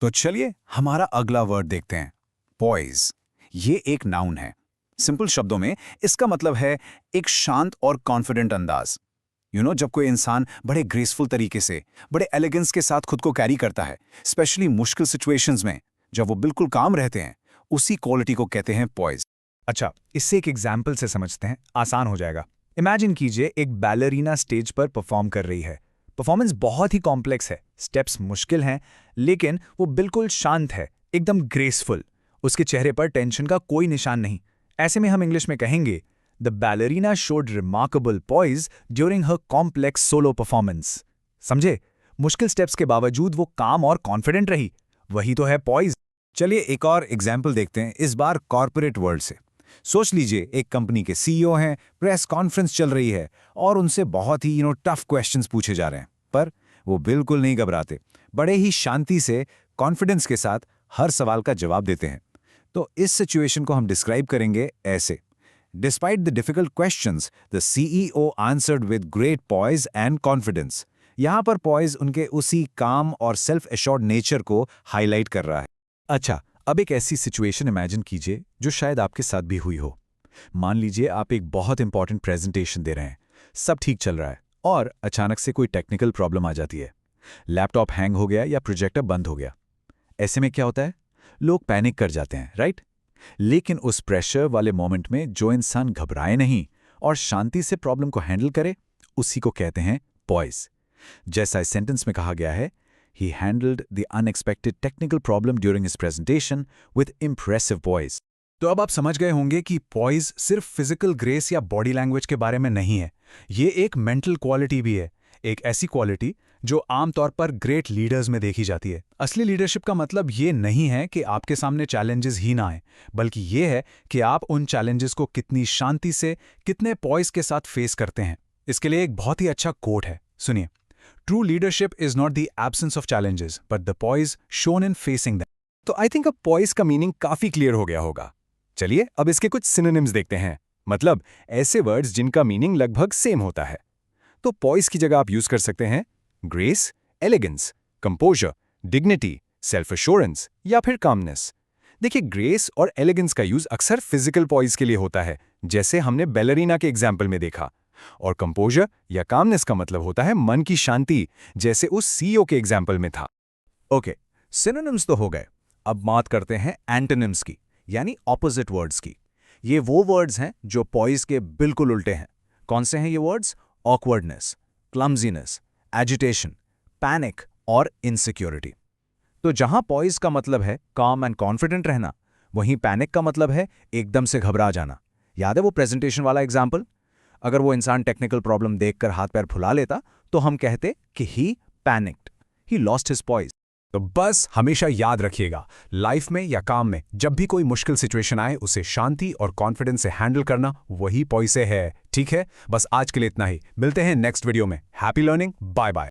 तो चलिए हमारा अगला वर्ड देखते हैं, पॉइज। ये एक नाउन है। सिंपल शब्दों में इसका मतलब है एक शांत और कॉन्फिडेंट अंदाज। जब कोई इंसान बड़े ग्रेसफुल तरीके से, बड़े एलिगेंस के साथ खुद को कैरी करता है, स्पेशली मुश्किल सिचुएशंस में, जब वो बिल्कुल काम रहते हैं, उसी क्वालिटी को कहते हैं पॉइज। अच्छा, इससे एक एग्जाम्पल से समझते हैं, आसान हो जाएगा। इमेजिन कीजिए एक बैलरीना स्टेज पर परफॉर्म कर रही है। परफॉर्मेंस बहुत ही कॉम्प्लेक्स है, स्टेप्स मुश्किल हैं, लेकिन वो बिल्कुल शांत है, एकदम ग्रेसफुल। उसके चेहरे पर टेंशन का कोई निशान नहीं। ऐसे में हम इंग्लिश में कहेंगे, the ballerina showed remarkable poise during her complex solo performance. समझे? मुश्किल स्टेप्स के बावजूद वो काम और कॉन्फिडेंट रही। वही तो है पॉइज। चलिए एक और एग्जाम्पल देखते हैं, इस बार कॉर्पोरेट वर्ल्ड से। सोच लीजिए एक कंपनी के सीईओ हैं, प्रेस कॉन्फ्रेंस चल रही है और उनसे बहुत ही टफ क्वेश्चंस पूछे जा रहे हैं, पर वो बिल्कुल नहीं घबराते, बड़े ही शांति से, कॉन्फिडेंस के साथ हर सवाल का जवाब देते हैं। तो इस सिचुएशन को हम डिस्क्राइब करेंगे ऐसे: despite the difficult questions, the CEO answered with great poise and confidence. यहां पर पॉइज उनके उसी काम और सेल्फ एश्योर्ड नेचर को हाईलाइट कर रहा है। अच्छा, अब एक ऐसी सिचुएशन इमेजिन कीजिए जो शायद आपके साथ भी हुई हो। मान लीजिए आप एक बहुत इंपॉर्टेंट प्रेजेंटेशन दे रहे हैं, सब ठीक चल रहा है और अचानक से कोई टेक्निकल प्रॉब्लम आ जाती है। लैपटॉप हैंग हो गया या प्रोजेक्टर बंद हो गया। ऐसे में क्या होता है? लोग पैनिक कर जाते हैं, राइट? लेकिन उस प्रेशर वाले मोमेंट में जो इंसान घबराए नहीं और शांति से प्रॉब्लम को हैंडल करे, उसी को कहते हैं पॉइज। जैसा इस सेंटेंस में कहा गया है, He handled the unexpected technical problem during his presentation with impressive poise. तो अब आप समझ गए होंगे कि पॉइज सिर्फ फिजिकल ग्रेस या बॉडी लैंग्वेज के बारे में नहीं है, ये एक मेंटल क्वालिटी भी है। एक ऐसी क्वालिटी जो आमतौर पर ग्रेट लीडर्स में देखी जाती है। असली लीडरशिप का मतलब ये नहीं है कि आपके सामने चैलेंजेस ही ना आए, बल्कि ये है कि आप उन चैलेंजेस को कितनी शांति से, कितने पॉइज के साथ फेस करते हैं। इसके लिए एक बहुत ही अच्छा कोट है, सुनिए। True leadership is not the absence of challenges, but the poise shown in facing them. तो आई थिंक अब पॉइज का मीनिंग काफी क्लियर हो गया होगा। चलिए अब इसके कुछ सिनोनिम्स देखते हैं, मतलब ऐसे वर्ड्स जिनका मीनिंग लगभग सेम होता है। तो पॉइज की जगह आप यूज कर सकते हैं grace, elegance, composure, dignity, self assurance या फिर कामनेस। देखिए, ग्रेस और एलिगेंस का यूज अक्सर फिजिकल पॉइज के लिए होता है, जैसे हमने बैलरीना के एग्जाम्पल में देखा। और कंपोजर या कामनेस का मतलब होता है मन की शांति, जैसे उस सीईओ के एग्जाम्पल में था। ओके, सिनोनिम्स तो हो गए। अब बात करते हैं एंटोनिम्स की, यानी ऑपोजिट वर्ड्स की। ये वो वर्ड्स हैं जो पॉइज के बिल्कुल उल्टे हैं। कौन से हैं ये words? Awkwardness, clumsiness, agitation, panic और इनसिक्योरिटी। तो जहां पॉइज का मतलब है काम एंड कॉन्फिडेंट रहना, वहीं पैनिक का मतलब है एकदम से घबरा जाना। याद है वो प्रेजेंटेशन वाला एग्जाम्पल? अगर वो इंसान टेक्निकल प्रॉब्लम देखकर हाथ पैर फुला लेता तो हम कहते कि he panicked, he lost his poise. तो बस हमेशा याद रखिएगा, लाइफ में या काम में जब भी कोई मुश्किल सिचुएशन आए, उसे शांति और कॉन्फिडेंस से हैंडल करना वही पॉइज है। ठीक है, बस आज के लिए इतना ही। मिलते हैं नेक्स्ट वीडियो में। Happy learning, bye bye.